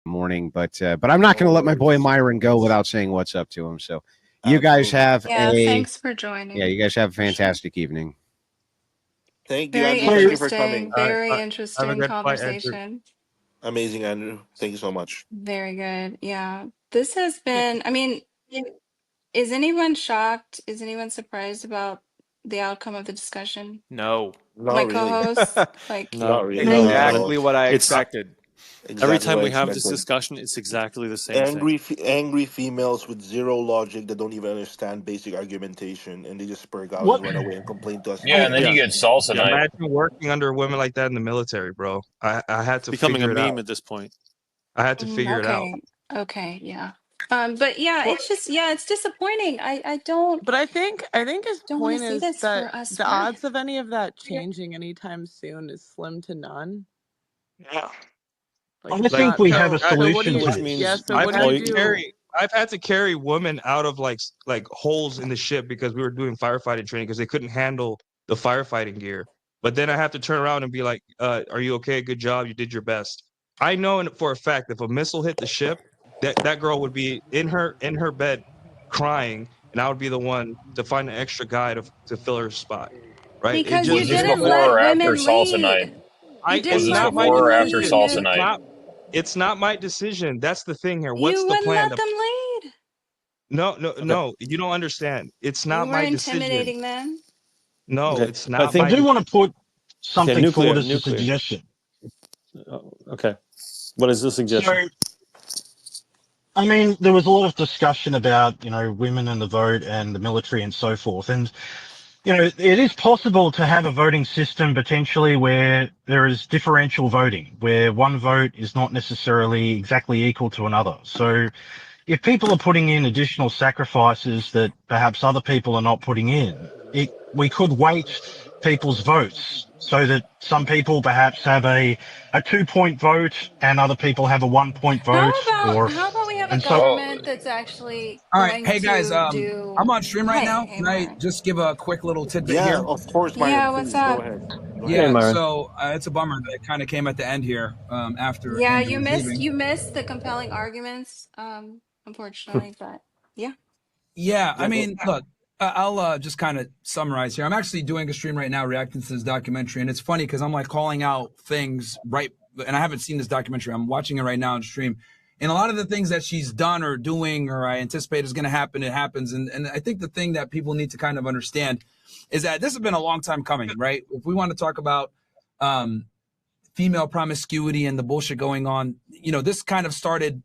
morning, but I'm not going to let my boy Myron go without saying what's up to him. So you guys have thanks for joining. You guys have a fantastic evening. Thank you, Very Andrew. Thank you for interesting. coming. Very Have a interesting good flight, Andrew. conversation. Amazing, Andrew. Thank you so much. Very good. Yeah. This has been, I mean, is anyone shocked? Is anyone surprised about the outcome of the discussion? No. Not My really. co-host? Like, Not really. It's exactly what I It's expected. Every Exactly time what I we have this expected. discussion, it's exactly the same thing. Angry females with zero logic that don't even understand basic argumentation, and they just spur out What? and run away and complain to us. Yeah, and then you get salsa night. Imagine working under women like that in the military, bro. I had It's to becoming a figure it meme out. at this point. I had to figure it out. okay, yeah. But yeah, it's just, yeah, it's disappointing. I don't. But I think his Don't wanna point see is this that for us the women. odds of any of that changing anytime soon is slim to none. Yeah. I think we have a so what do solution you, to this. yeah, so I've what had do you to do? carry I've had to carry women out of like holes in the ship because we were doing firefighting training because they couldn't handle the firefighting gear. But then I have to turn around and be like, are you okay? Good job. You did your best. I know for a fact if a missile hit the ship, that girl would be in her bed crying, and I would be the one to find an extra guy to fill her spot. Right? Because Was you this didn't before or let after women salsa night? lead. You Was didn't this let before or women after lead, salsa Nuke. night? It's not my decision. That's the thing here. What's You the wouldn't plan? let them lead. No. You don't understand. It's not You were my decision. intimidating them. No, Okay. it's not. I do want to put something nuclear, forward as a suggestion. Okay. What is the suggestion? So, I mean, there was a lot of discussion about, women and the vote and the military and so forth. And, it is possible to have a voting system potentially where there is differential voting, where one vote is not necessarily exactly equal to another. So if people are putting in additional sacrifices that perhaps other people are not putting in, we could weight people's votes so that some people perhaps have a 2-point vote and other people have a 1-point vote. How about we have a government that's actually All right, going hey guys, to do? I'm on stream right now. Hey, Can I Myron. just give a quick little tidbit Yeah, here? of course, Myron. Yeah, what's please, up? Go ahead. Yeah, Myron. so it's a bummer that it kind of came at the end here after. Yeah, Andrew was leaving. you missed the compelling arguments, unfortunately, but yeah. Yeah, I mean, look, I'll just kind of summarize here. I'm actually doing a stream right now reacting to this documentary, and it's funny because I'm like calling out things right, and I haven't seen this documentary. I'm watching it right now on stream. And a lot of the things that she's done or doing or I anticipate is going to happen, it happens. And I think the thing that people need to kind of understand is that this has been a long time coming, right? If we want to talk about female promiscuity and the bullshit going on, this kind of started,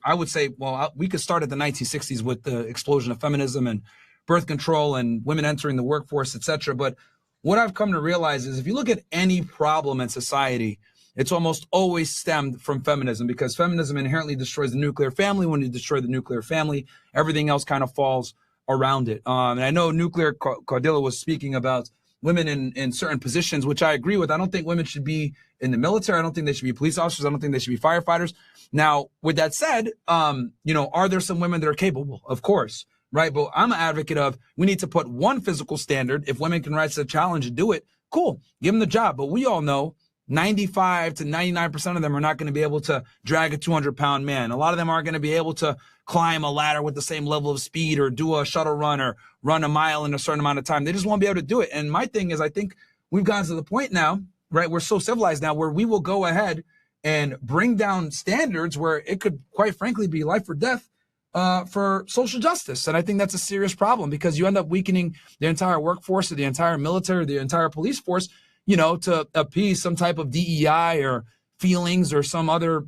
I would say, well, we could start at the 1960s with the explosion of feminism and birth control and women entering the workforce, etc. But what I've come to realize is if you look at any problem in society, it's almost always stemmed from feminism because feminism inherently destroys the nuclear family. When you destroy the nuclear family, everything else kind of falls around it. And I know Nuclear Cardillo was speaking about women in certain positions, which I agree with. I don't think women should be in the military. I don't think they should be police officers. I don't think they should be firefighters. Now, with that said, are there some women that are capable? Of course, right? But I'm an advocate of we need to put one physical standard. If women can rise to the challenge and do it, cool, give them the job. But we all know 95 to 99% of them are not going to be able to drag a 200-pound man. A lot of them aren't going to be able to climb a ladder with the same level of speed or do a shuttle run or run a mile in a certain amount of time. They just won't be able to do it. And my thing is, I think we've gotten to the point now, right? We're so civilized now where we will go ahead and bring down standards where it could, quite frankly, be life or death for social justice. And I think that's a serious problem because you end up weakening the entire workforce or the entire military or the entire police force, to appease some type of DEI or feelings or some other,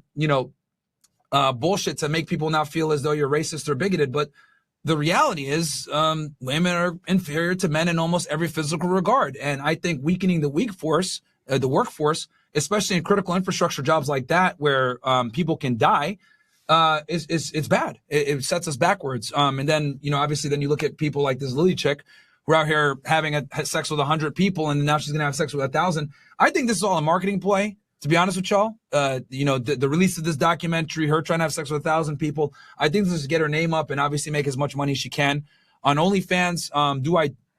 bullshit to make people now feel as though you're racist or bigoted. But the reality is women are inferior to men in almost every physical regard. And I think weakening the workforce, especially in critical infrastructure jobs like that, where people can die, it's bad. It sets us backwards. And then, obviously then you look at people like this Lily chick, who are out here having sex with 100 people, and now she's going to have sex with 1,000. I think this is all a marketing play, to be honest with y'all. The release of this documentary, her trying to have sex with 1,000 people, I think this is to get her name up and obviously make as much money as she can. On OnlyFans,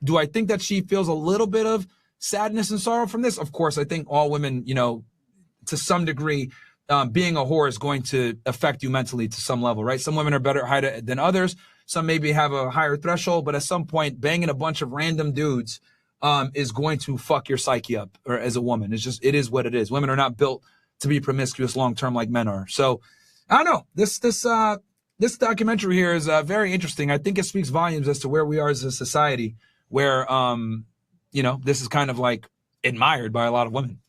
do I think that she feels a little bit of sadness and sorrow from this? Of course, I think all women, to some degree, being a whore is going to affect you mentally to some level, right? Some women are better at it than others. Some maybe have a higher threshold, but at some point, banging a bunch of random dudes is going to fuck your psyche up, or as a woman. It is what it is. Women are not built to be promiscuous long term like men are. So I don't know. This documentary here is very interesting. I think it speaks volumes as to where we are as a society, where this is kind of like admired by a lot of women.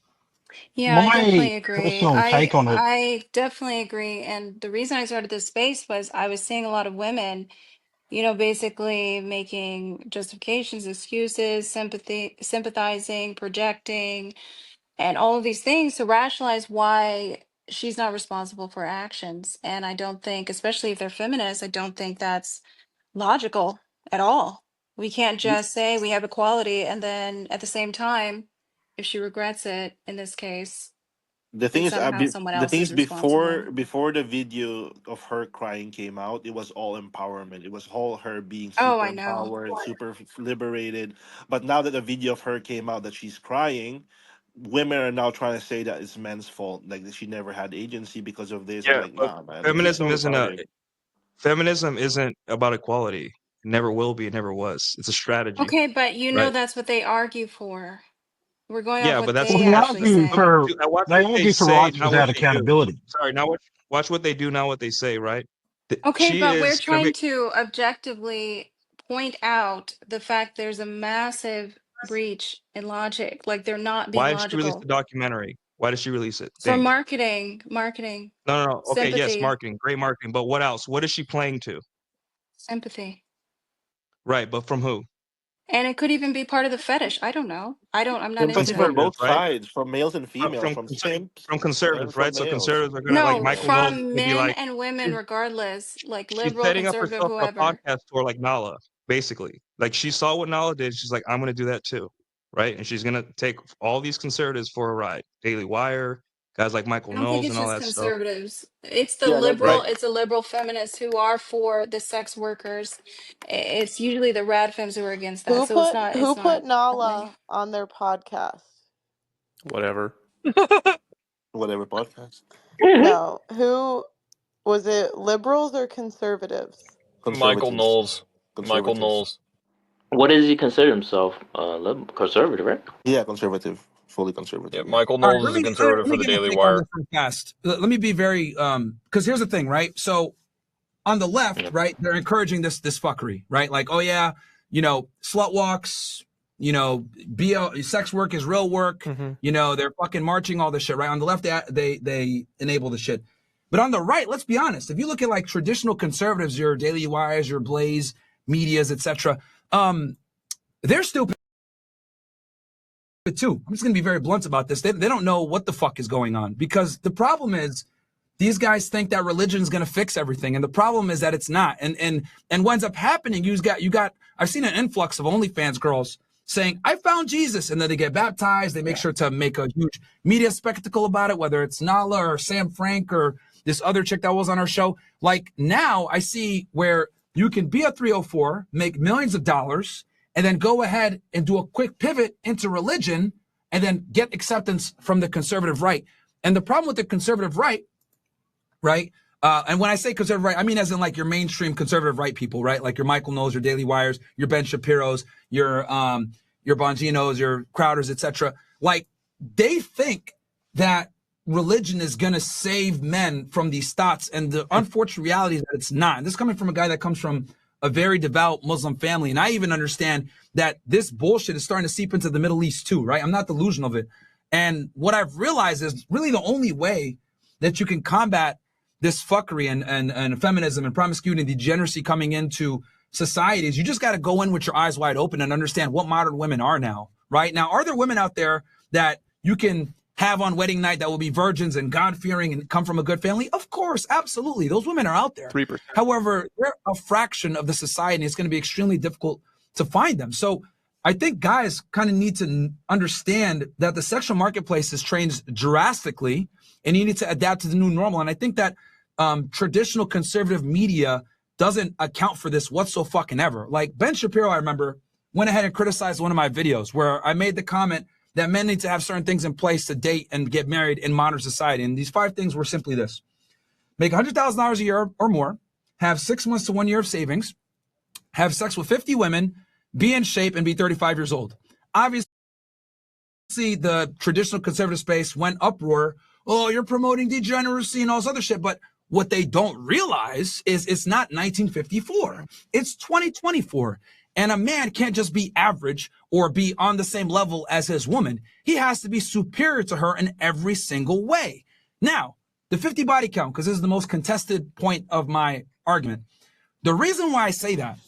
Yeah, I definitely My agree. personal take on it, I definitely agree. And the reason I started this space was I was seeing a lot of women, basically making justifications, excuses, sympathizing, projecting, and all of these things to rationalize why she's not responsible for her actions. And I don't think, especially if they're feminists, I don't think that's logical at all. We can't just say we have equality and then at the same time, if she regrets it in this case, The then thing is, somehow someone the else thing is is, responsible. before the video of her crying came out, it was all empowerment. It was all her being Oh, super I know. empowered, super liberated. But now that the video of her came out that she's crying, women are now trying to say that it's men's fault, like that she never had agency because of this. I'm Yeah, like, but nah, man, it's so feminism isn't retarded. about equality. It never will be. It never was. It's a strategy, Okay, but right? that's what they argue for. We're going off Yeah, but what that's well, they they actually argue I say. for watch they what they argue for say, rights not what without they do. accountability. Sorry, now watch what they do, not what they say, right? Okay, She but we're is trying commit. to objectively point out the fact there's a massive breach in logic. Like they're not being Why did she release the logical. documentary? Why did she release it? For Think. marketing, No. Okay, yes, sympathy, marketing, great marketing. But what else? What is she playing to? sympathy. Right, but from who? And it could even be part of the fetish. I don't know. I'm not into Sympathy from it. Conservatives, both right? sides, from males and From females, from from conser- simps from and conservatives, from right? So males. conservatives are gonna like No, Michael Knowles is from gonna be men like and women she's regardless, like she's liberal, setting up conservative, herself for a whoever. podcast tour like Nala, basically. Like she saw what Nala did, she's like, I'm gonna do that too, right? And she's gonna take all these conservatives for a ride. Daily Wire, guys like Michael I don't think Knowles it's and all just that stuff, conservatives. It's Yeah, right? it's the liberal feminists who are for the sex workers. It's usually the rad femmes who are against that. So Who it's not put only. Nala on their podcast? Whatever. whatever podcast. No, who was it? Liberals or conservatives? Michael Conservatives, Knowles. Michael conservatives. Knowles. What does he consider himself? Conservative, right? Yeah, conservative, fully Yeah, conservative. Yeah. Michael All right, Knowles is a let conservative for me the give a Daily take on this Wire. real fast. Let me be very because here's the thing, right? So on the left, right, they're encouraging this fuckery, right? Like, oh yeah, slut walks, sex work is real work. Mm-hmm. They're fucking marching all this shit, right? On the left, they enable the shit. But on the right, let's be honest. If you look at like traditional conservatives, your Daily Wires, your Blaze, medias, etc., they're stupid too. I'm just gonna be very blunt about this. They don't know what the fuck is going on, because the problem is these guys think that religion is going to fix everything, and the problem is that it's not. And what ends up happening, you got. I've seen an influx of OnlyFans girls saying, "I found Jesus," and then they get baptized. They make sure to make a huge media spectacle about it, whether it's Nala or Sam Frank or this other chick that was on our show. Like now, I see where you can be a 304, make millions of dollars, and then go ahead and do a quick pivot into religion, and then get acceptance from the conservative right. And the problem with the conservative right. And when I say conservative right, I mean as in like your mainstream conservative right people, right? Like your Michael Knowles, your Daily Wires, your Ben Shapiro's, your Bongino's, your Crowders, etc. Like they think that religion is going to save men from these thoughts, and the unfortunate reality is that it's not. And this is coming from a guy that comes from a very devout Muslim family, and I even understand that this bullshit is starting to seep into the Middle East too, right? I'm not delusional of it. And what I've realized is really the only way that you can combat this fuckery and feminism and promiscuity and degeneracy coming into societies, you just got to go in with your eyes wide open and understand what modern women are now, right? Now, are there women out there that you can have on wedding night that will be virgins and God-fearing and come from a good family? Of course, absolutely. Those women are out there. 3%. However, they're a fraction of the society, and it's going to be extremely difficult to find them. So I think guys kind of need to understand that the sexual marketplace has changed drastically, and you need to adapt to the new normal. And I think that traditional conservative media doesn't account for this whatsoever. Like Ben Shapiro, I remember, went ahead and criticized one of my videos where I made the comment that men need to have certain things in place to date and get married in modern society. And these 5 things were simply this: make $100,000 a year or more, have 6 months to 1 year of savings, have sex with 50 women, be in shape, and be 35 years old. Obviously, the traditional conservative space went uproar. Oh, you're promoting degeneracy and all this other shit. But what they don't realize is it's not 1954. It's 2024. And a man can't just be average or be on the same level as his woman. He has to be superior to her in every single way. Now, the 50 body count, because this is the most contested point of my argument. The reason why I say that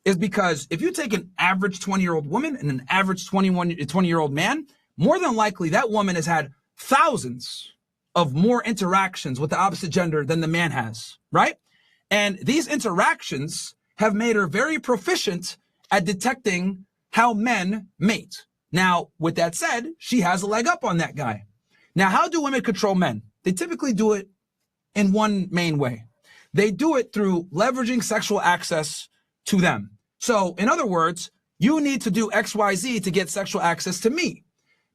is because if you take an average 20-year-old woman and an average 20-year-old man, more than likely that woman has had thousands of more interactions with the opposite gender than the man has, right? And these interactions have made her very proficient at detecting how men mate. Now, with that said, she has a leg up on that guy. Now, how do women control men? They typically do it in one main way. They do it through leveraging sexual access to them. So, in other words, you need to do XYZ to get sexual access to me.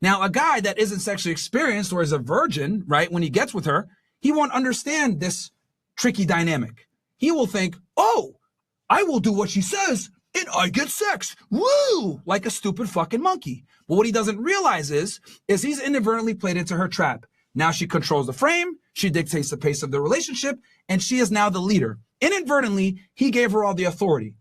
Now, a guy that isn't sexually experienced or is a virgin, right, when he gets with her, he won't understand this tricky dynamic. He will think, oh, I will do what she says and I get sex. Woo! Like a stupid fucking monkey. But what he doesn't realize is he's inadvertently played into her trap. Now she controls the frame, she dictates the pace of the relationship, and she is now the leader. Inadvertently, he gave her all the authority.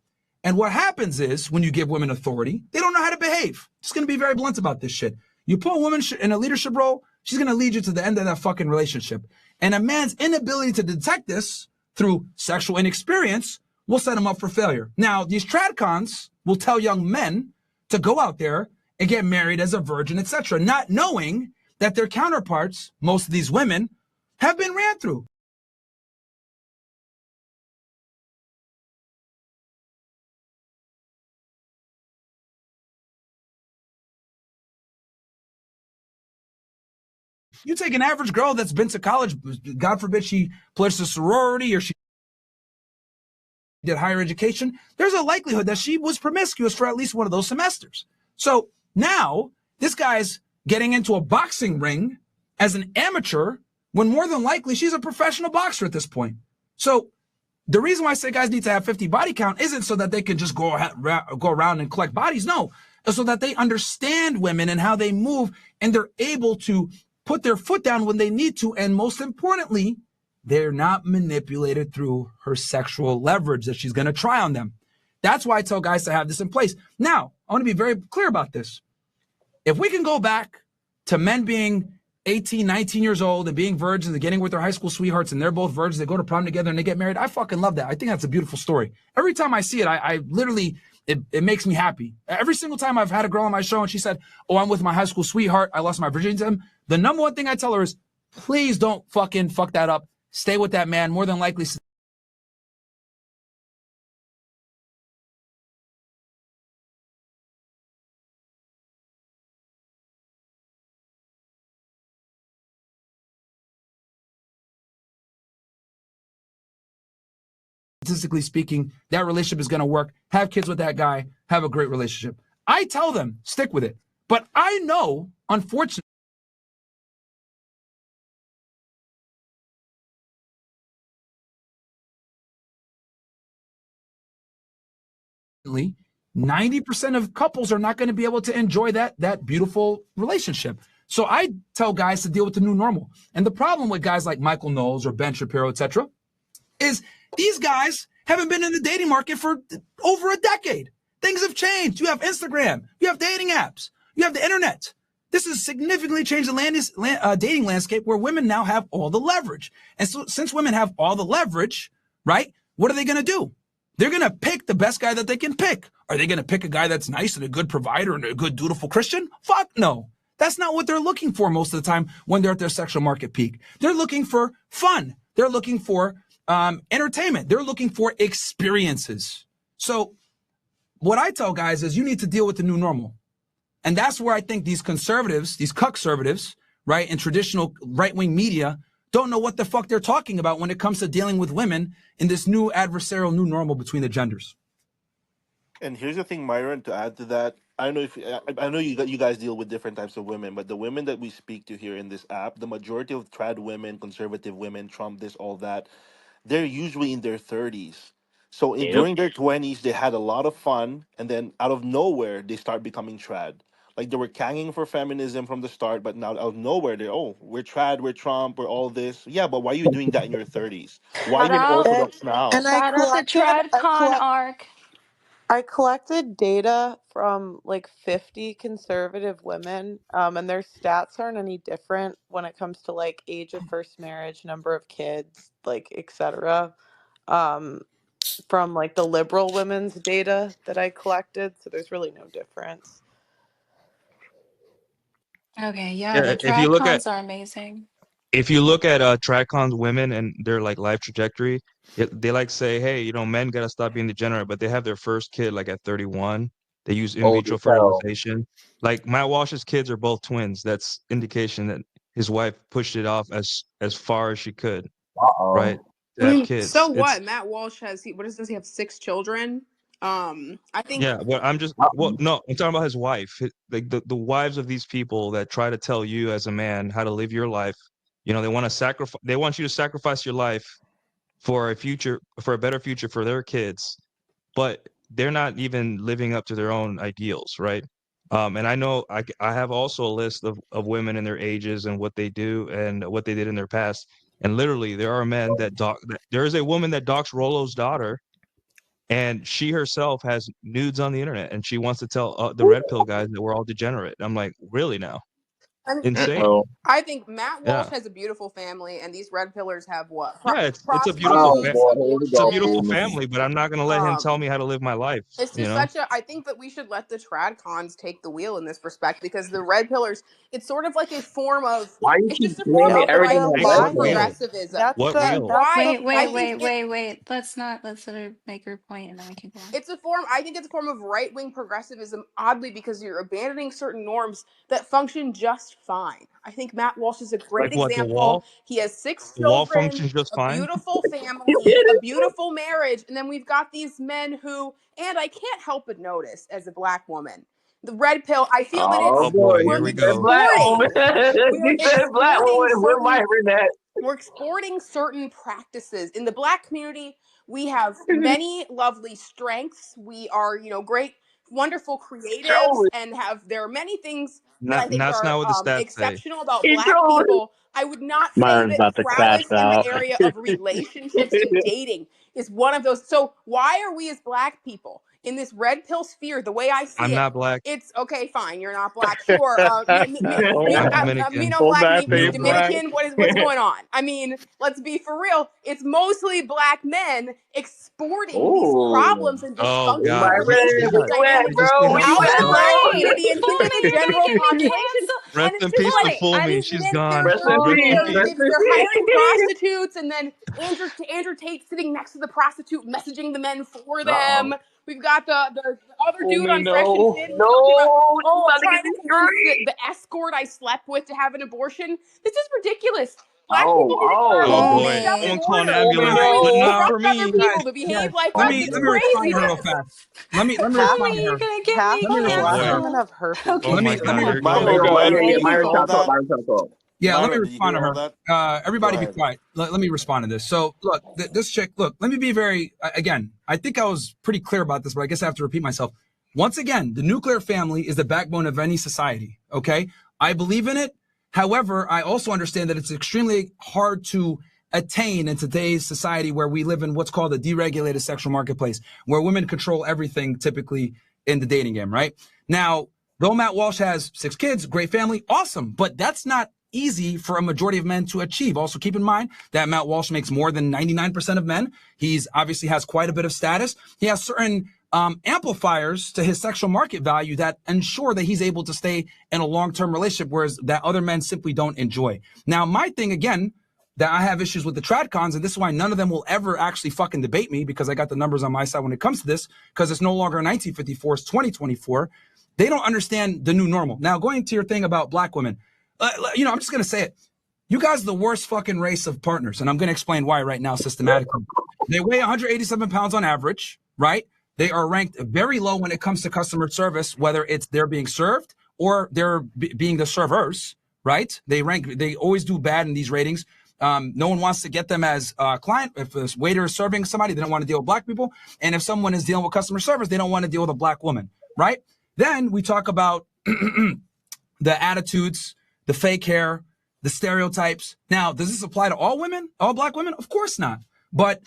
And what happens is when you give women authority, they don't know how to behave. Just going to be very blunt about this shit. You put a woman in a leadership role, she's going to lead you to the end of that fucking relationship. And a man's inability to detect this through sexual inexperience will set him up for failure. Now, these tradcons will tell young men to go out there and get married as a virgin, etc., not knowing that their counterparts, most of these women, have been ran through. You take an average girl that's been to college, God forbid she pledged a sorority or she did higher education, there's a likelihood that she was promiscuous for at least one of those semesters. So now this guy's getting into a boxing ring as an amateur when more than likely she's a professional boxer at this point. So the reason why I say guys need to have 50 body count isn't so that they can just go around and collect bodies. No, it's so that they understand women and how they move and they're able to put their foot down when they need to. And most importantly, they're not manipulated through her sexual leverage that she's going to try on them. That's why I tell guys to have this in place. Now, I want to be very clear about this. If we can go back to men being 18, 19 years old and being virgins and getting with their high school sweethearts and they're both virgins, they go to prom together and they get married, I fucking love that. I think that's a beautiful story. Every time I see it, I literally, it makes me happy. Every single time I've had a girl on my show and she said, oh, I'm with my high school sweetheart, I lost my virginity to him. The number one thing I tell her is, please don't fucking fuck that up. Stay with that man. More than likely, 'statistically speaking, that relationship is going to work. Have kids with that guy. Have a great relationship. I tell them, stick with it. But I know, unfortunately, 90% of couples are not going to be able to enjoy that beautiful relationship. So I tell guys to deal with the new normal. And the problem with guys like Michael Knowles or Ben Shapiro, etc., is these guys haven't been in the dating market for over a decade. Things have changed. You have Instagram. You have dating apps. You have the internet. This has significantly changed the dating landscape where women now have all the leverage. And so since women have all the leverage, right, what are they going to do? They're going to pick the best guy that they can pick. Are they going to pick a guy that's nice and a good provider and a good, dutiful Christian? Fuck no. That's not what they're looking for most of the time when they're at their sexual market peak. They're looking for fun. They're looking for entertainment. They're looking for experiences. So what I tell guys is you need to deal with the new normal. And that's where I think these conservatives, these cuck-servatives, right, in traditional right-wing media don't know what the fuck they're talking about when it comes to dealing with women in this new adversarial new normal between the genders. And here's the thing, Myron, to add to that, I don't know if I know you guys deal with different types of women, but the women that we speak to here in this app, the majority of trad women, conservative women, Trump, this, all that, they're usually in their 30s. So Yep. during their 20s, they had a lot of fun, and then out of nowhere, they start becoming trad. Like they were canging for feminism from the start, but now out of nowhere, they're, oh, we're trad, we're Trump, we're all this. Yeah, but why are you doing that in your 30s? Why are Shout you an out, And Orthodox now? and I shout out the collected I TradCon collect arc. I collected data from like 50 conservative women, and their stats aren't any different when it comes to like age of first marriage, number of kids, like etc. Um, from like the liberal women's data that I collected, so there's really no difference. Okay, yeah, Yeah, the TradCons are amazing. if you look at TradCon's women and their like life trajectory, they like say, hey, you know, men gotta stop being degenerate, but they have their first kid like at 31. They use in Old vitro as hell. fertilization. Like Matt Walsh's kids are both twins. That's indication that his wife pushed it off as far as she could, right? To I have mean, kids. so what? It's Matt Walsh has what does he have 6 children? I think yeah, but no, I'm talking about his wife. Like the wives of these people that try to tell you as a man how to live your life. You know, they want you to sacrifice your life for a better future for their kids, but they're not even living up to their own ideals, right? And I know I have also a list of women and their ages and what they do and what they did in their past. And literally, there are men there is a woman that docs Rolo's daughter, and she herself has nudes on the internet, and she wants to tell the red pill guys that we're all degenerate. I'm like, really now? I mean, Insane. Well, I think Matt Walsh Yeah. has a beautiful family, and these red pillars have what? Yeah, it's a beautiful oh Prostitutes, boy, here we it's a go. beautiful abortion. family, but I'm not gonna let him tell me how to live my life. It's You just know? I think that we should let the trad cons take the wheel in this respect, because the red pillars, it's sort of like a form of, Why you it's keep just a form blaming No, of but everything right they're on Hey, wing what red wheel? lying. progressivism. That's What the wheel? that's the Why I point. think Let's let her make her point and then we can go on. it's a form, I think it's a form of right wing progressivism, oddly, because you're abandoning certain norms that function just fine. I think Matt Walsh is a Like great what? example. He has 6 The wall children, functions just a fine. beautiful You family, get a it? beautiful marriage, and then we've got these men who, and I can't help but notice as a black woman, the red pill, I feel that Oh Oh it's, boy, boy, here we're we he said go. black woman. exporting, we're He said black exporting woman with certain Myron that. we're exporting certain practices in the black community. We have many lovely strengths. We are, great, wonderful creatives, Trolling. and there are many things that I Not think that's are not what the stats say. exceptional about He black trolling. people. I would not say Myron's that about to crash prowess in the out. area of relationships and dating is one of those. So why are we as black people in this red pill sphere, the way I I'm see it, not black. it's okay, fine. You're not black, sure. Oh, I'm Dominican. No hold black, that me face, Mike. Dominican. What's going on? I mean, let's be for real. It's mostly black men exporting these Ooh. problems and Oh dysfunctional God, Myron, he relationship where got you at, he dynamics bro? just can't Where help you out at, in the bro? black Fully, community and into the fully, you're gonna general get me population. canceled. rest And it's in just peace to like, fool me. I'm She's then gone. Rest in Rest peace. in fully. peace. Rest in they're hiring peace. prostitutes, and then Andrew Tate sitting next to the prostitute, messaging the men for Uh-oh. them. We've got the other Oh dude me, on Fresh and no. Fit who's talking about, No, you oh, about to get trying to convince destroyed. the escort I slept with to have an abortion. This is ridiculous. Black Oh, people need to get our Oh whole boy, stuff in someone Fully. call an order oh me, before ambulance, we but no. not for instruct other me. people Guys, to behave like let us. me It's respond to her real craziness. fast. Let me Half respond to Fully, her. you're gonna get half me Let me of the Oh respond black to boy. her. women canceled. have herpes. Oh Okay, Let my me God, okay. here respond it to Oh, her. goes. yo, Everybody be yeah, Myron quiet. talk talk. Myron talk talk. Yeah, let me Myron, did you respond hear to all her. that? Go Everybody be ahead. quiet. Let me respond to this. So look, this chick, look, let me be very, again, I think I was pretty clear about this, but I guess I have to repeat myself. Once again, the nuclear family is the backbone of any society. Okay. I believe in it. However, I also understand that it's extremely hard to attain in today's society where we live in what's called a deregulated sexual marketplace, where women control everything typically in the dating game, right? Now, though Matt Walsh has 6 kids, great family, awesome, but that's not easy for a majority of men to achieve. Also, keep in mind that Matt Walsh makes more than 99% of men. He's obviously has quite a bit of status. He has certain amplifiers to his sexual market value that ensure that he's able to stay in a long-term relationship, whereas that other men simply don't enjoy. Now, my thing, again, that I have issues with the tradcons, and this is why none of them will ever actually fucking debate me, because I got the numbers on my side when it comes to this, because it's no longer 1954, it's 2024. They don't understand the new normal. Now, going to your thing about black women, I'm just going to say it. You guys are the worst fucking race of partners, and I'm going to explain why right now systematically. They weigh 187 pounds on average, right? They are ranked very low when it comes to customer service, whether it's they're being served or they're being the servers, right? They always do bad in these ratings. No one wants to get them as a client. If a waiter is serving somebody, they don't want to deal with black people. And if someone is dealing with customer service, they don't want to deal with a black woman, right? Then we talk about the attitudes, the fake hair, the stereotypes. Now, does this apply to all women, all black women? Of course not. But,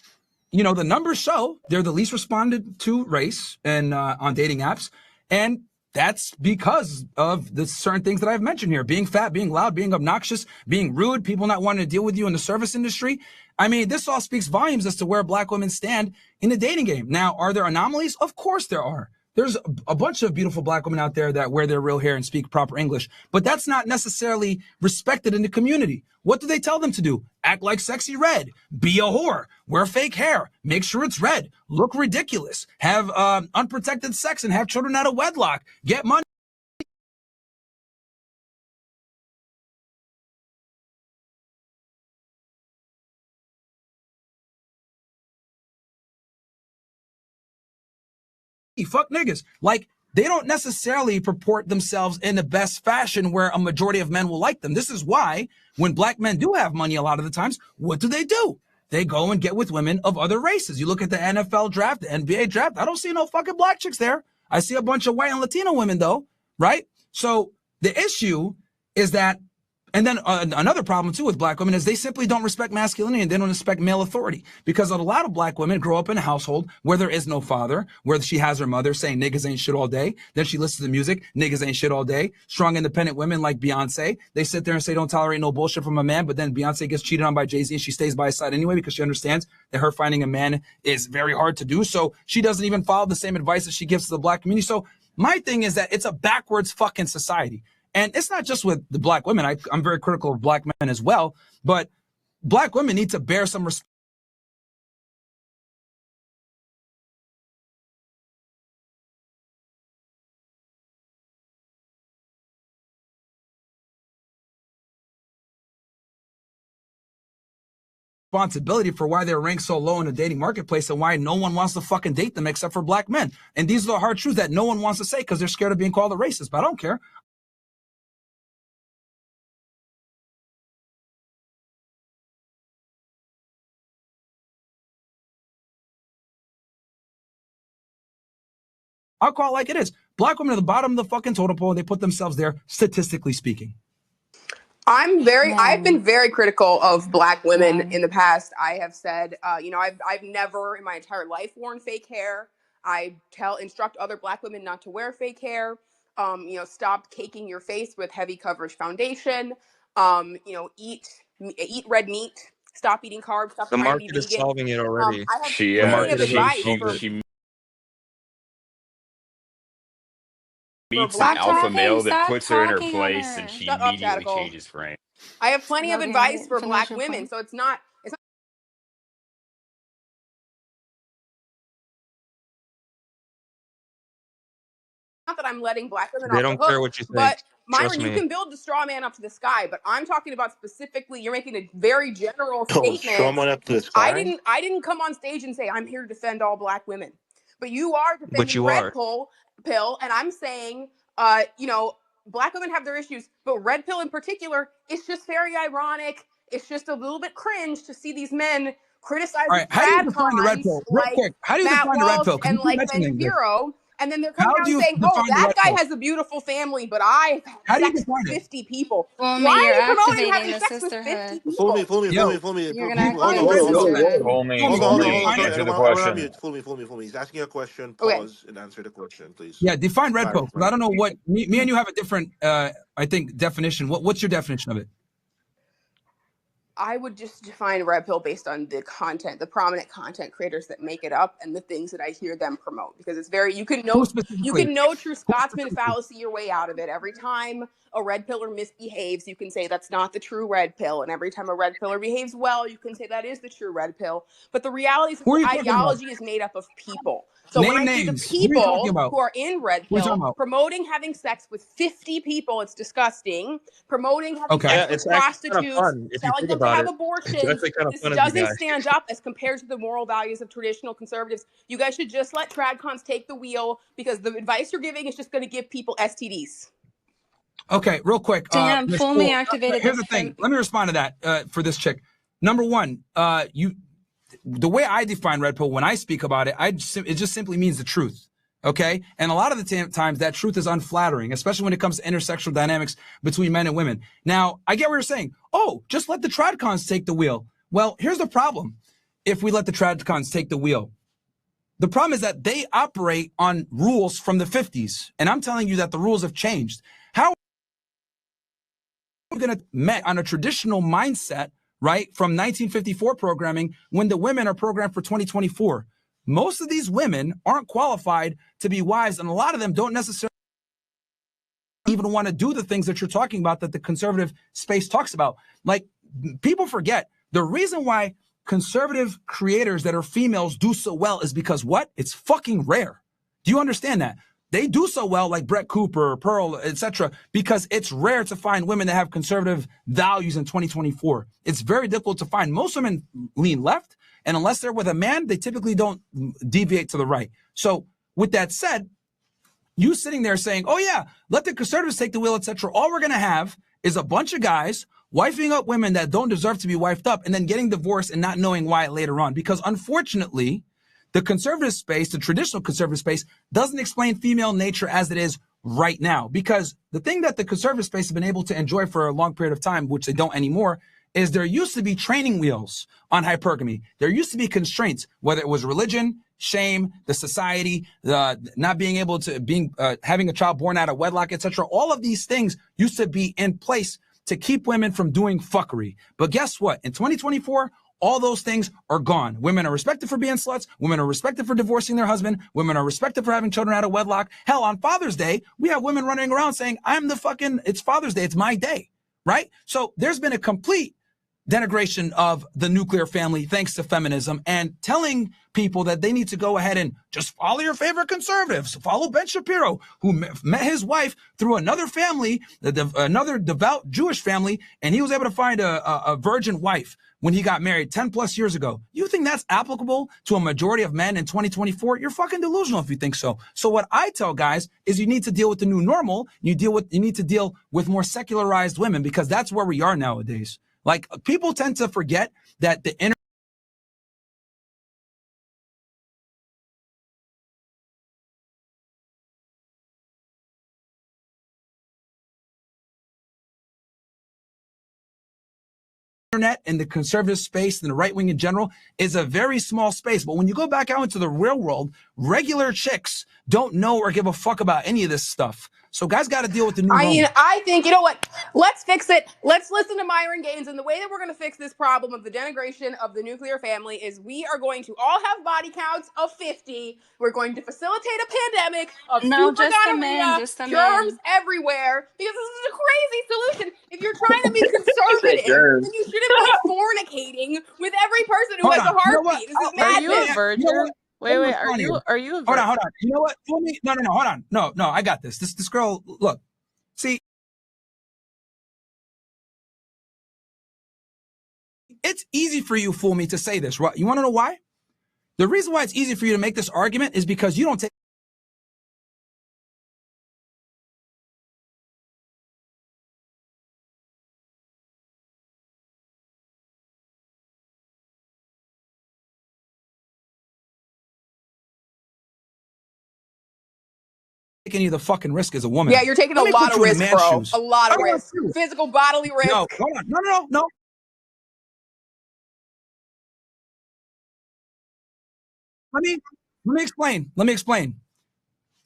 you know, the numbers show they're the least responded to race and on dating apps. And that's because of the certain things that I've mentioned here: being fat, being loud, being obnoxious, being rude, people not wanting to deal with you in the service industry. I mean, this all speaks volumes as to where black women stand in the dating game. Now, are there anomalies? Of course there are. There's a bunch of beautiful black women out there that wear their real hair and speak proper English, but that's not necessarily respected in the community. What do they tell them to do? Act like sexy red, be a whore, wear fake hair, make sure it's red, look ridiculous, have unprotected sex and have children out of wedlock, get money. Fuck niggas. Like, they don't necessarily purport themselves in the best fashion where a majority of men will like them. This is why when black men do have money a lot of the times, what do? They go and get with women of other races. You look at the NFL draft, the NBA draft, I don't see no fucking black chicks there. I see a bunch of white and Latino women though, right? So the issue is that, and then another problem too with black women is they simply don't respect masculinity and they don't respect male authority, because a lot of black women grow up in a household where there is no father, where she has her mother saying niggas ain't shit all day. Then she listens to music, niggas ain't shit all day. Strong independent women like Beyonce, they sit there and say don't tolerate no bullshit from a man, but then Beyonce gets cheated on by Jay-Z and she stays by his side anyway because she understands that her finding a man is very hard to do. So she doesn't even follow the same advice that she gives to the black community. So my thing is that it's a backwards fucking society. And it's not just with the black women. I'm very critical of black men as well, but black women need to bear some responsibility for why they're ranked so low in the dating marketplace and why no one wants to fucking date them except for black men. And these are the hard truths that no one wants to say because they're scared of being called a racist, but I don't care. I'll call it like it is. Black women are the bottom of the fucking totem pole. They put themselves there, statistically speaking. I've been very critical of black women in the past. I have said, I've never in my entire life worn fake hair. I instruct other black women not to wear fake hair. Stop caking your face with heavy coverage foundation. Eat red meat. Stop eating carbs. Stop The trying to be market is vegan. solving it already. I have The plenty market of is advice solving for it. meets an black alpha women. male that Stop puts her in her talking on place and her. she Shut up, immediately Tactical. changes frame. I have plenty of advice for Finish black your women, point. so it's not that I'm letting black women They off the don't care hook, what you think. but Trust Myron, you me. can build the straw man up to the sky, but I'm talking about specifically, you're making a very general Oh, statement. Strowman up to the I sky. didn't come on stage and say I'm here to defend all black women, but you are But defending you red are. pill, and I'm saying, black women have their issues, but red pill in particular, it's just very ironic. It's just a little bit cringe to see these men criticizing All right, how do you trad define the red cons pill? Real like quick, how do you Matt define the red Walsh pill? Because you and keep like Ben mentioning this. Shapiro, and then they're How coming out do and you saying, "Oh, define the that red guy pill? has a beautiful family, but I've had How do you sex with define it? 50 people." Why Woman, are you're you promoting activating having the sex with 50 sisterhood. Fool me, people? fool me, fool Yo, me, fool me. You're gonna Hold on, activate hold the on, hold on. sisterhood. Fool Hold me, on, hold on, can you hold on. define Sorry, it? I Answer don't the want. I want to question. mute. Fool me. He's asking a question. Okay. Pause and answer the question, please. Yeah, define red pill. Myron, Because I don't know what me and you have a different, I think, definition. What's your definition of it? I would just define red pill based on the content, the prominent content creators that make it up, and the things that I hear them promote. Because it's very you can Who know specifically? true Who Scotsman specifically? fallacy your way out of it. Every time a red pillar misbehaves, you can say that's not the true red pill, and every time a red pillar behaves well, you can say that is the true red pill. But the reality is that Who are the you talking about? ideology is made up of people. So when Name I see the names. Who are you talking people about? who are in red Who are you talking pill about? promoting having sex with 50 people, it's disgusting. Promoting having Okay. sex Yeah, with it's actually kind of prostitutes, fun if you selling think them to about have it. It's abortions. actually kind of This fun of you doesn't guys. stand up as compared to the moral values of traditional conservatives. You guys should just let tradcons take the wheel, because the advice you're giving is just going to give people STDs. Okay, real quick. Damn, Ms. fully Poole, activated here's the thing. Let me respond to that for this chick. Number one, the way I define red pill when I speak about it, it just simply means the truth. Okay. And a lot of the times that truth is unflattering, especially when it comes to intersexual dynamics between men and women. Now, I get what you're saying. Oh, just let the tradcons take the wheel. Well, here's the problem. If we let the tradcons take the wheel, the problem is that they operate on rules from the 50s. And I'm telling you that the rules have changed. How are we going to met on a traditional mindset, right, from 1954 programming when the women are programmed for 2024? Most of these women aren't qualified to be wives, and a lot of them don't necessarily even want to do the things that you're talking about that the conservative space talks about. Like, people forget the reason why conservative creators that are females do so well is because what? It's fucking rare. Do you understand that? They do so well, like Brett Cooper, Pearl, etc., because it's rare to find women that have conservative values in 2024. It's very difficult to find. Most women lean left, and unless they're with a man, they typically don't deviate to the right. So with that said, you sitting there saying, oh yeah, let the conservatives take the wheel, etc. All we're going to have is a bunch of guys wifing up women that don't deserve to be wifed up and then getting divorced and not knowing why later on. Because unfortunately, the conservative space, the traditional conservative space, doesn't explain female nature as it is right now. Because the thing that the conservative space has been able to enjoy for a long period of time, which they don't anymore, is there used to be training wheels on hypergamy. There used to be constraints, whether it was religion, shame, the society, not being able to having a child born out of wedlock, etc. All of these things used to be in place to keep women from doing fuckery. But guess what? In 2024, all those things are gone. Women are respected for being sluts. Women are respected for divorcing their husband. Women are respected for having children out of wedlock. Hell, on Father's Day, we have women running around saying, it's Father's Day. It's my day, right? So there's been a complete denigration of the nuclear family thanks to feminism, and telling people that they need to go ahead and just follow your favorite conservatives. Follow Ben Shapiro, who met his wife through another family, another devout Jewish family, and he was able to find a virgin wife when he got married 10 plus years ago. You think that's applicable to a majority of men in 2024? You're fucking delusional if you think so. So what I tell guys is you need to deal with the new normal. You need to deal with more secularized women, because that's where we are nowadays. Like, people tend to forget that the internet and the conservative space and the right wing in general is a very small space. But when you go back out into the real world, regular chicks don't know or give a fuck about any of this stuff. So guys got to deal with the new normal. I think, you know what? Let's fix it. Let's listen to Myron Gaines. And the way that we're going to fix this problem of the denigration of the nuclear family is we are going to all have body counts of 50. We're going to facilitate a pandemic of super gonorrhea, germs everywhere, because this is a crazy solution. If you're trying to be conservative, then you shouldn't be fornicating with every person who has a heartbeat. This is madness. Are you a virgin? Wait, are you a virgin? Hold on. You know what? No, hold on. No, I got this. This girl, look. See, it's easy for you, fool me, to say this, right? You want to know why? The reason why it's easy for you to make this argument is because you don't take any of the fucking risk as a woman. Yeah, you're taking a lot of risk, bro. A lot of risk. Physical, bodily risk. No, hold on. No. Let me explain.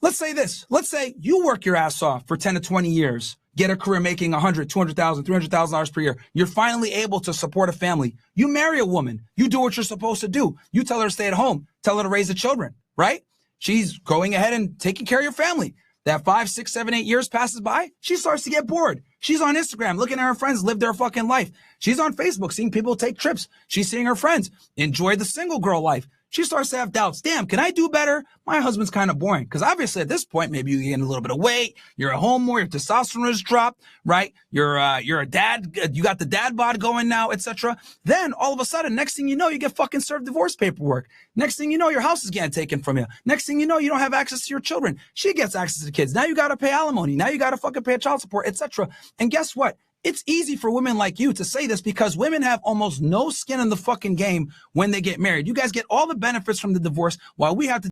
Let's say this. Let's say you work your ass off for 10 to 20 years, get a career making $100,000, $200,000, $300,000 per year. You're finally able to support a family. You marry a woman. You do what you're supposed to do. You tell her to stay at home. Tell her to raise the children, right? She's going ahead and taking care of your family. That 5, 6, 7, 8 years passes by. She starts to get bored. She's on Instagram looking at her friends live their fucking life. She's on Facebook seeing people take trips. She's seeing her friends enjoy the single girl life. She starts to have doubts. Damn, can I do better? My husband's kind of boring. Because obviously at this point, maybe you gain a little bit of weight. You're at home more. Your testosterone has dropped, right? You're a dad. You got the dad bod going now, etc. Then all of a sudden, next thing you know, you get fucking served divorce paperwork. Next thing you know, your house is getting taken from you. Next thing you know, you don't have access to your children. She gets access to the kids. Now you got to pay alimony. Now you got to fucking pay child support, etc. And guess what? It's easy for women like you to say this because women have almost no skin in the fucking game when they get married. You guys get all the benefits from the divorce while we have to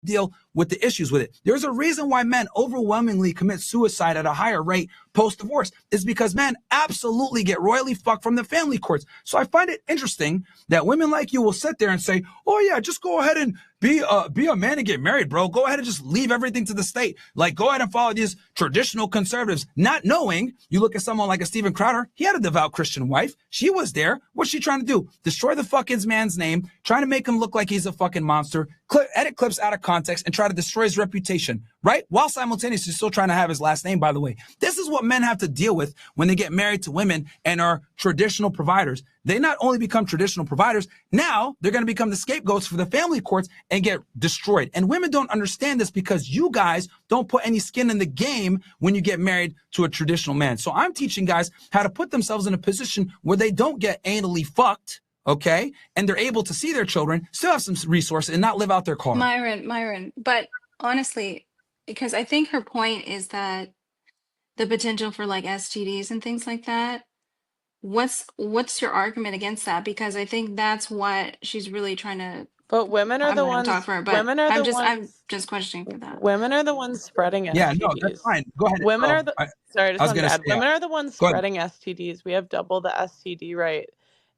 deal with the issues with it. There's a reason why men overwhelmingly commit suicide at a higher rate post-divorce. Is because men absolutely get royally fucked from the family courts. So I find it interesting that women like you will sit there and say, oh yeah, just go ahead and be a man and get married, bro. Go ahead and just leave everything to the state. Like, go ahead and follow these traditional conservatives, not knowing. You look at someone like a Steven Crowder. He had a devout Christian wife. She was there. What's she trying to do? Destroy the fucking man's name, trying to make him look like he's a fucking monster, edit clips out of context, and try to destroy his reputation, right? While simultaneously still trying to have his last name, by the way. This is what men have to deal with when they get married to women and are traditional providers. They not only become traditional providers, now they're going to become the scapegoats for the family courts and get destroyed. And women don't understand this because you guys don't put any skin in the game when you get married to a traditional man. So I'm teaching guys how to put themselves in a position where they don't get anally fucked, okay? And they're able to see their children, still have some resources, and not live out their car. Myron, but honestly, because I think her point is that the potential for like STDs and things like that. What's your argument against that? Because I think that's what she's really trying to. But women are I'm the not gonna talk ones. for her, but Women are the I'm ones. just questioning for that. Women are the ones spreading STDs. Yeah, no, that's fine. Go ahead. Women are the. Sorry, I just wanted to add. Women are the ones spreading STDs. We have double the STD rate,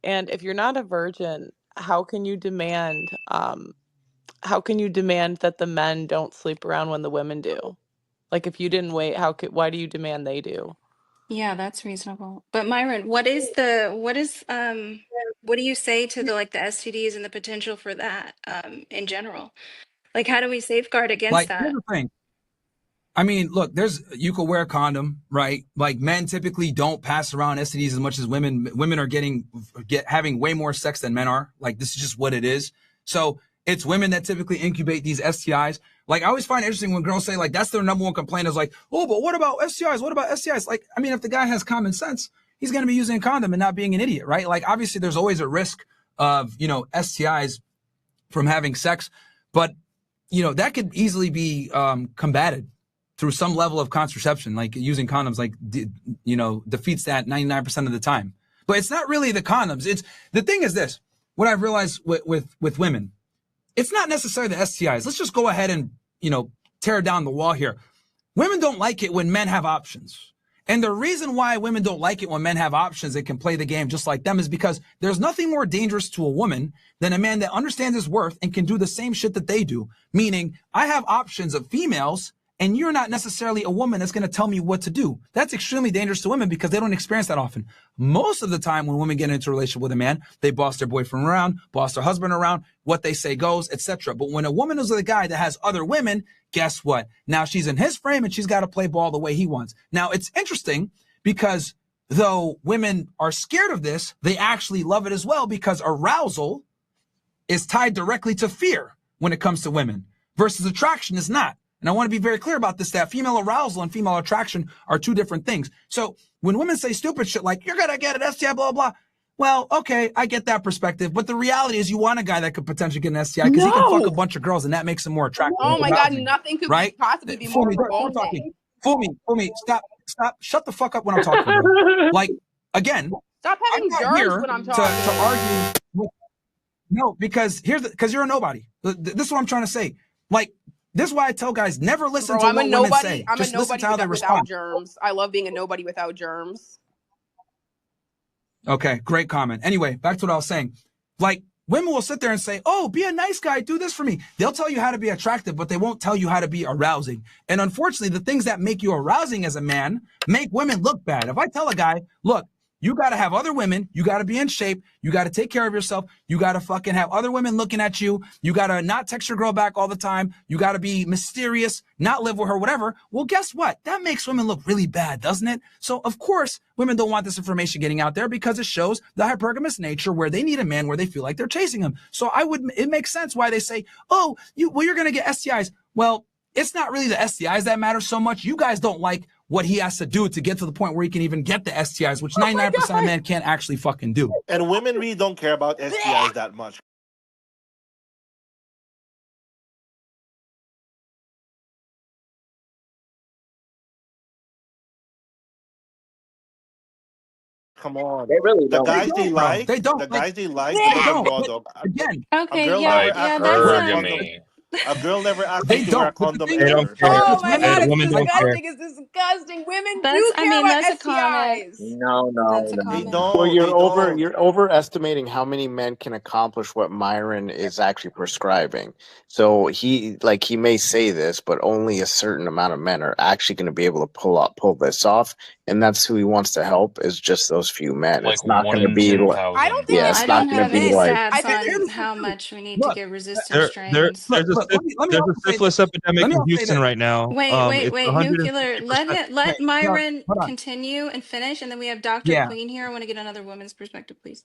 and if you're not a virgin, how can you demand? How can you demand that the men don't sleep around when the women do? Like, if you didn't wait, why do you demand they do? Yeah, that's reasonable. But Myron, what do you say to the STDs and the potential for that in general? Like, how do we safeguard against that? Here's the thing. I mean, look, you could wear a condom, right? Like, men typically don't pass around STDs as much as women. Women are having way more sex than men are. Like, this is just what it is. So it's women that typically incubate these STIs. Like, I always find it interesting when girls say, like, that's their number one complaint is like, oh, but what about STIs? What about STIs? Like, I mean, if the guy has common sense, he's going to be using a condom and not being an idiot, right? Like, obviously, there's always a risk of, STIs from having sex. But, that could easily be combated through some level of contraception, like using condoms, defeats that 99% of the time. But it's not really the condoms. The thing is this, what I've realized with women, it's not necessarily the STIs. Let's just go ahead and, tear down the wall here. Women don't like it when men have options. And the reason why women don't like it when men have options that can play the game just like them is because there's nothing more dangerous to a woman than a man that understands his worth and can do the same shit that they do. Meaning, I have options of females, and you're not necessarily a woman that's going to tell me what to do. That's extremely dangerous to women because they don't experience that often. Most of the time when women get into a relationship with a man, they boss their boyfriend around, boss their husband around, what they say goes, etc. But when a woman is with a guy that has other women, guess what? Now she's in his frame and she's got to play ball the way he wants. Now it's interesting because though women are scared of this, they actually love it as well because arousal is tied directly to fear when it comes to women versus attraction is not. And I want to be very clear about this, that female arousal and female attraction are two different things. So when women say stupid shit like, you're going to get an STI, blah, blah, well, okay, I get that perspective. But the reality is you want a guy that could potentially get an STI because he can fuck a bunch of girls and that makes him more attractive. Oh my arousing, God, nothing could right? possibly be more revolting. Fool me. Stop. Shut the fuck up when I'm talking. Bro. Like, again, stop having germs when I'm talking. To argue. No, because you're a nobody. This is what I'm trying to say. Like, this is why I tell guys, never listen to what women say. I'm just a listen nobody to how they without respond. germs. I love being a nobody without germs. Okay, great comment. Anyway, back to what I was saying. Like, women will sit there and say, oh, be a nice guy, do this for me. They'll tell you how to be attractive, but they won't tell you how to be arousing. And unfortunately, the things that make you arousing as a man make women look bad. If I tell a guy, look, You got to have other women. You got to be in shape. You got to take care of yourself. You got to fucking have other women looking at you. You got to not text your girl back all the time. You got to be mysterious, not live with her, whatever. Well, guess what? That makes women look really bad, doesn't it? So, of course, women don't want this information getting out there because it shows the hypergamous nature where they need a man where they feel like they're chasing him. So it makes sense why they say, oh, you're going to get STIs. Well, it's not really the STIs that matter so much. You guys don't like what he has to do to get to the point where he can even get the STIs, which 99% of men can't actually fucking do. And women really don't care about STIs that much. Come on. They really The don't. guys they like, They don't. the guys they like, They look at don't. raw dog. Again, A Okay, girl yeah, never yeah, asked her to wear a that's condom. Hypergamy. A girl never asked they me to wear a don't. But the condom thing They is, don't ever. care. Oh my women, god, it's Women don't care. disgusting. It's disgusting. Women that's do I care mean, about that's a comment. STIs. No, That's a no, They comment. no. Well, don't. They don't. you're overestimating how many men can accomplish what Myron is actually prescribing. So he may say this, but only a certain amount of men are actually going to be able to pull this off, and that's who he wants to help is just those few men. Like It's not 1 going to in be like, 10,000. I don't think yeah, it's it's I not don't just going the to have be any men. like, I stats think here's on the thing how too. much we need to Look, give resistant There, strains. look. Let me there's also a say syphilis this. epidemic Let me in also say Houston this. right now. It's Wait, 150%. nuclear. Let No, Myron hold on. continue and finish, and then we have Dr. Yeah. Queen here. I want to get another woman's perspective, please.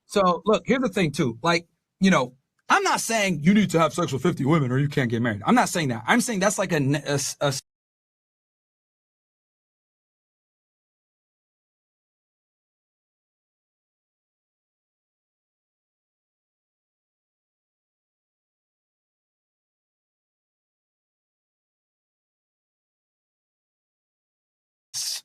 So look, here's the thing too. Like, I'm not saying you need to have sex with 50 women or you can't get married. I'm not saying that. I'm saying that's like a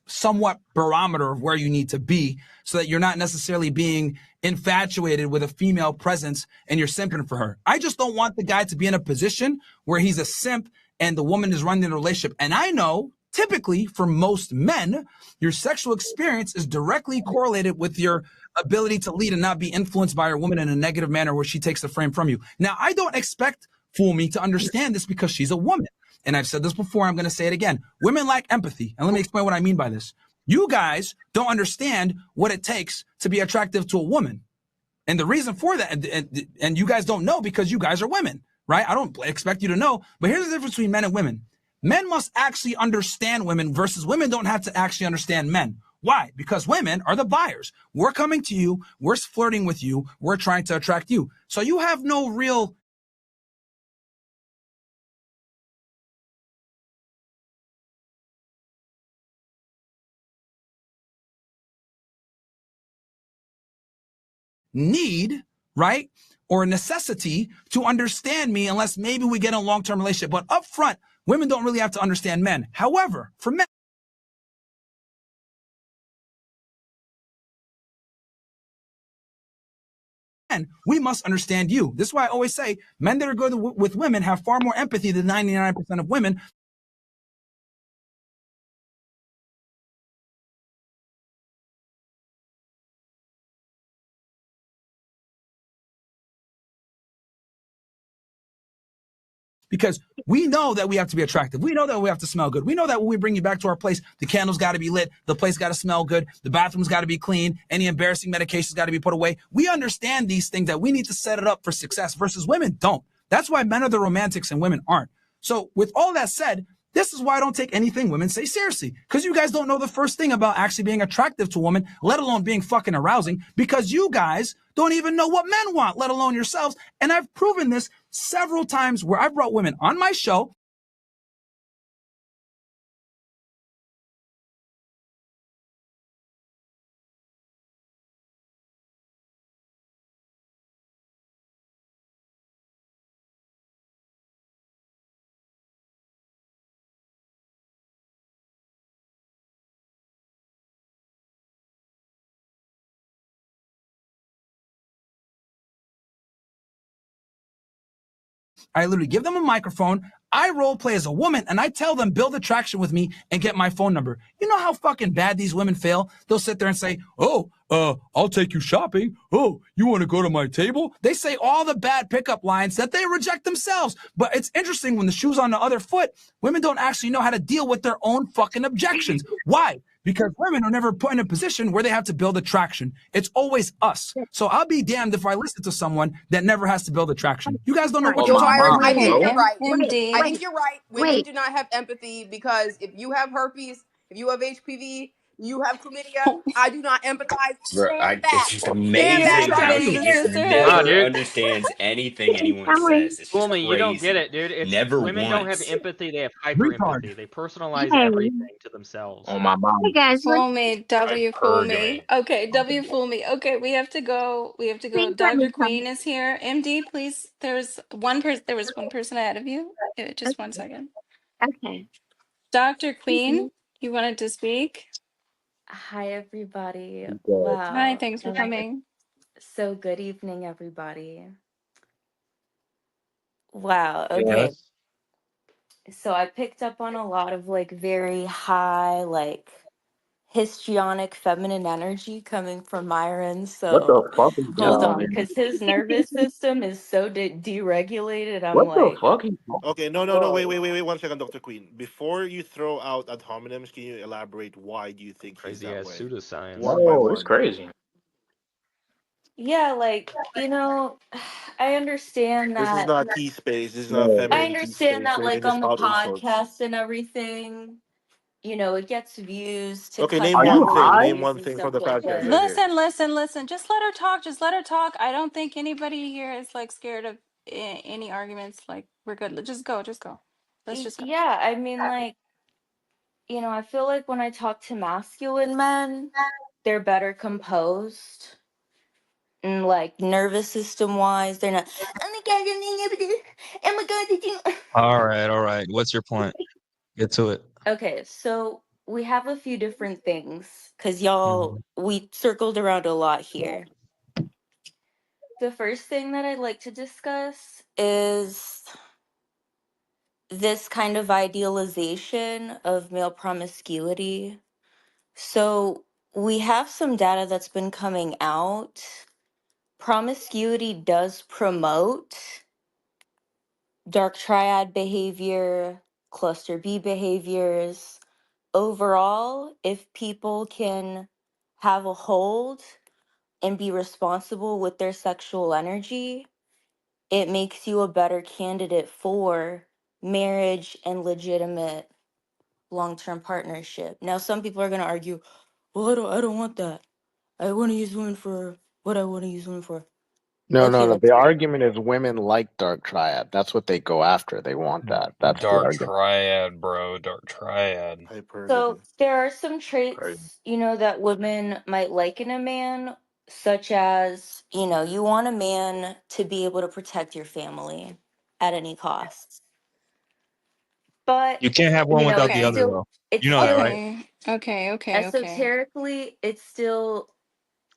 somewhat barometer of where you need to be so that you're not necessarily being infatuated with a female presence and you're simping for her. I just don't want the guy to be in a position where he's a simp and the woman is running the relationship. And I know typically for most men, your sexual experience is directly correlated with your ability to lead and not be influenced by a woman in a negative manner where she takes the frame from you. Now, I don't expect Fool Me to understand this because she's a woman. And I've said this before, I'm going to say it again. Women lack empathy. And let me explain what I mean by this. You guys don't understand what it takes to be attractive to a woman. And the reason for that, and you guys don't know because you guys are women, right? I don't expect you to know, but here's the difference between men and women. Men must actually understand women versus women don't have to actually understand men. Why? Because women are the buyers. We're coming to you. We're flirting with you. We're trying to attract you. So you have no real need, right? Or necessity to understand me unless maybe we get in a long-term relationship. But up front, women don't really have to understand men. However, for men, we must understand you. This is why I always say men that are good with women have far more empathy than 99% of women. Because we know that we have to be attractive. We know that we have to smell good. We know that when we bring you back to our place, the candles got to be lit. The place got to smell good. The bathroom's got to be clean. Any embarrassing medications got to be put away. We understand these things that we need to set it up for success versus women don't. That's why men are the romantics and women aren't. So with all that said, this is why I don't take anything women say seriously. Because you guys don't know the first thing about actually being attractive to a woman, let alone being fucking arousing, because you guys don't even know what men want, let alone yourselves. And I've proven this several times where I've brought women on my show. I literally give them a microphone. I role play as a woman and I tell them build attraction with me and get my phone number. You know how fucking bad these women fail? They'll sit there and say, I'll take you shopping. Oh, you want to go to my table? They say all the bad pickup lines that they reject themselves. But it's interesting when the shoe's on the other foot, women don't actually know how to deal with their own fucking objections. Why? because women are never put in a position where they have to build attraction. It's always us. So I'll be damned if I listen to someone that never has to build attraction. You guys don't know what Yo, you're talking Myron, about. I think Okay, you're right. MD. I think you're right. Women do not have empathy because if you have herpes, if you have HPV, you have chlamydia, I do not empathize. Bro, Stand it's back. just Stand back. amazing I how don't he Activating the care. just sisterhood. Nah, never dude. understands anything anyone says. It's just Fool me, you don't get crazy. it, dude. It's Never women don't have once. empathy, they have hyper Retard. empathy. They personalize everything to themselves. Oh my mom. Fool me, W fool me. Hypergamy. Okay, W fool me. Okay, we have to go. We have to go. Dr. Queen is here. MD, please. There was one person ahead of you. Just 1 second. Okay. Dr. Queen, you wanted to speak? Hi, everybody. Hi, Wow. thanks for coming. So good evening, everybody. Wow. Okay. Yes. So I picked up on a lot of like very high, like histrionic feminine energy coming from Myron. What the So fuck is hold going on, on? because his nervous system is so deregulated. I'm What the like, fuck? Okay, no, Bro. wait 1 second, Dr. Queen. Before you throw out ad hominems, can you elaborate why do you think he's Crazy that ass way? pseudoscience. One by No, it's one. crazy. yeah, like, I understand This is that. not tea space. This is not a No. I feminine tea understand space, that, so we can like, just on the spout insults. podcast and everything, it gets views to Okay, cut name Are you one thing. high? Name calories one and thing from stuff the like podcast right this. here. Listen. Just let her talk. Just let her talk. I don't think anybody here is like scared of any arguments. Like we're good. Just go. Let's just go. Yeah, I mean, like, I feel like when I talk to masculine men, they're better composed. And like nervous system wise, they're not. Oh my god! Oh my god! Did you? All right. What's your point? Get to it. Okay, so we have a few different things because Mhm. we circled around a lot here. The first thing that I'd like to discuss is this kind of idealization of male promiscuity. So we have some data that's been coming out. Promiscuity does promote dark triad behavior, cluster B behaviors. Overall, if people can have a hold and be responsible with their sexual energy, it makes you a better candidate for marriage and legitimate long-term partnership. Now, some people are going to argue, well, I don't want that. I want to use women for what I want to use women for. No, Okay, no. that's The fine. argument is women like dark triad. That's what they go after. They want that. That's the Dark argument. Triad, bro. Dark Triad. So Hypergamy. there are some Crazy. traits, that women might like in a man, such as, you want a man to be able to protect your family at any cost. But, You can't have one without it's the other, Okay. still, though. You know that, right? Okay. esoterically, it still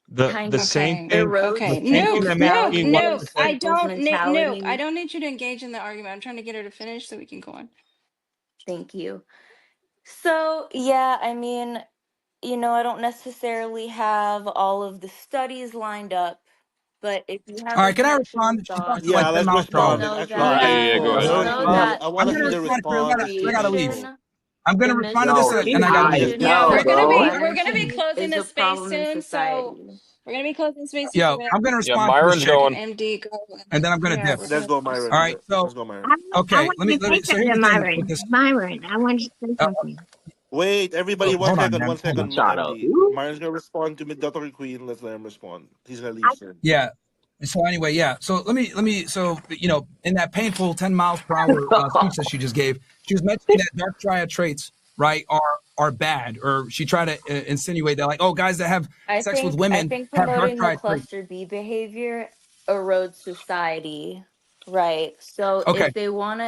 The kind the of same Okay. thing. erodes The Okay. same thing people's that Nuke. makes me want to values, protect. I people's don't Nuke. I mentality. don't need you to engage in the argument. I'm trying to get her to finish so we can go on. Thank you. So, yeah, I mean, I don't necessarily have all of the studies lined up, but if you have All a right, can I sexual respond? She talked thought, for like Yeah, 10 let's miles per you'll hour. respond. know Actually, Yeah, that yeah, go you'll ahead. know I that want I'm to gonna see the respond for I response. gotta Let's leave. go. procreation, I'm the gonna respond to this Yo, and he's I gotta high leave. as misrepresentation of Yeah, hell, sexual bro. we're gonna be energy closing is a this space problem in soon. So society. we're gonna be closing space soon. So Yo, I'm gonna Yeah, respond to this Myron's chick going. MD go. and then I'm gonna Yeah, dip. we're Let's gonna go, close. All Myron. right, so Let's go, Myron. I okay, want let to me say so something here's to the thing with Myron. this. Myron, I want to say Uh, something. Wait, everybody, hold on, man. One Hold on. second, Shut up, MD. dude. Myron's gonna respond to Dr. Queen. Let's let him respond. He's gonna I, leave soon. Yeah. So anyway, yeah. So let me. So in that painful 10 miles per hour speech that she just gave, she was mentioning that dark triad traits, right, are bad, or she tried to insinuate that like, oh, guys that have I sex with think I women think have dark promoting the triad traits. cluster B behavior erodes society, right? So Okay.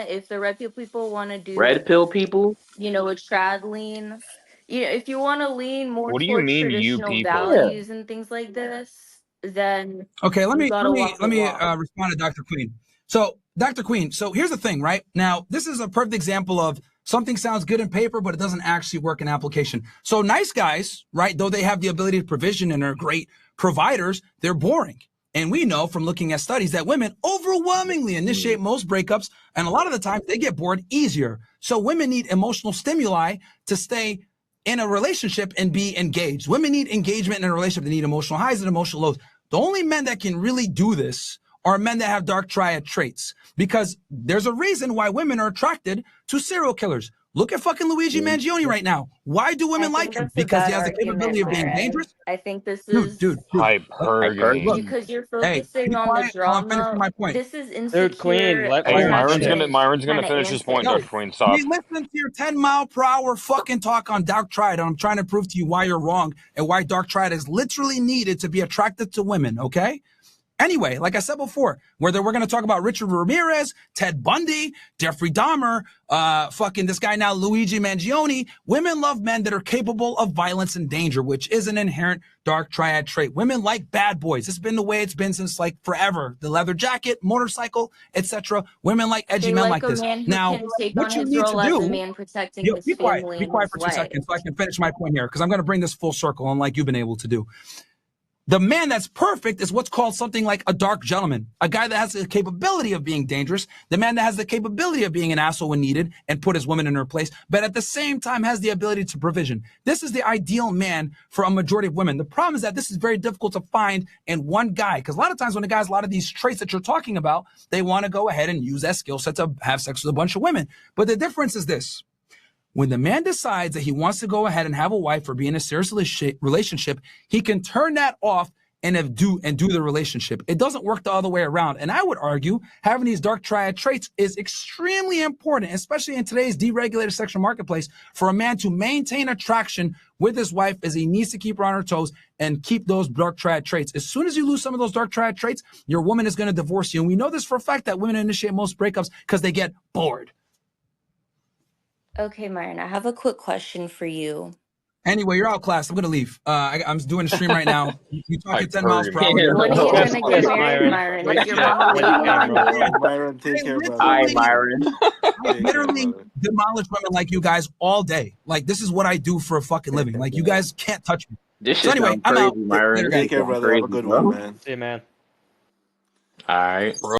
if the red pill people wanna do, Red pill people? a trad lean, if you wanna lean more What do you towards mean, you traditional people? Yeah. values and things like this, then Okay, let you me gotta let me walk the let me walk. respond to Dr. Queen. So, Dr. Queen, so here's the thing, right? Now, this is a perfect example of something sounds good in paper, but it doesn't actually work in application. So, nice guys, right? Though they have the ability to provision and are great providers, they're boring. And we know from looking at studies that women overwhelmingly initiate most breakups, and a lot of the time they get bored easier. So, women need emotional stimuli to stay in a relationship and be engaged. Women need engagement in a relationship. They need emotional highs and emotional lows. The only men that can really do this are men that have dark triad traits, because there's a reason why women are attracted to serial killers. Look at fucking Luigi Mangione right now. Why do women like him? That's a Because he bad has the capability argument, of being Myron. dangerous. I think this Dude. is Hypergamy. because you're Hey, focusing be on the quiet while I'm finishing drama. my point. This is Dude, Queen, insecure let Hey, Myron Myron's finish. gonna attachment finish his point, Yo, Dr. Queen. Stop. we listen to your 10-mile-per-hour fucking talk on dark triad, and I'm trying to prove to you why you're wrong and why dark triad is literally needed to be attracted to women, okay? Anyway, like I said before, whether we're going to talk about Richard Ramirez, Ted Bundy, Jeffrey Dahmer, fucking this guy now, Luigi Mangione, women love men that are capable of violence and danger, which is an inherent dark triad trait. Women like bad boys. This has been the way it's been since like forever. The leather jacket, motorcycle, etc. Women like edgy they men like like a this. man who Now, can take on what you his need to role as a do, man protecting his be family and quiet his for 2 wife. seconds so I can finish my point here, because I'm going to bring this full circle, unlike you've been able to do. The man that's perfect is what's called something like a dark gentleman, a guy that has the capability of being dangerous, the man that has the capability of being an asshole when needed and put his woman in her place, but at the same time has the ability to provision. This is the ideal man for a majority of women. The problem is that this is very difficult to find in one guy, because a lot of times when a guy has a lot of these traits that you're talking about, they want to go ahead and use that skill set to have sex with a bunch of women. But the difference is this. When the man decides that he wants to go ahead and have a wife or be in a serious relationship, he can turn that off and do the relationship. It doesn't work the other way around. And I would argue having these dark triad traits is extremely important, especially in today's deregulated sexual marketplace, for a man to maintain attraction with his wife, as he needs to keep her on her toes and keep those dark triad traits. As soon as you lose some of those dark triad traits, your woman is going to divorce you. And we know this for a fact that women initiate most breakups because they get bored. Okay, Myron, I have a quick question for you. Anyway, you're out class. I'm going to leave. I'm doing a stream right now. You talking 10 miles per hour. When are you going to get married, Myron? Is your mama waiting on you? Myron, take care, brother. Hi, Myron. I literally demolish women like you guys all day. Like, this is what I do for a fucking living. Like, you guys can't touch me. This So is anyway, I'm out. crazy, Myron. Take care, brother. Have a good one, man. See you, man. All right, bro.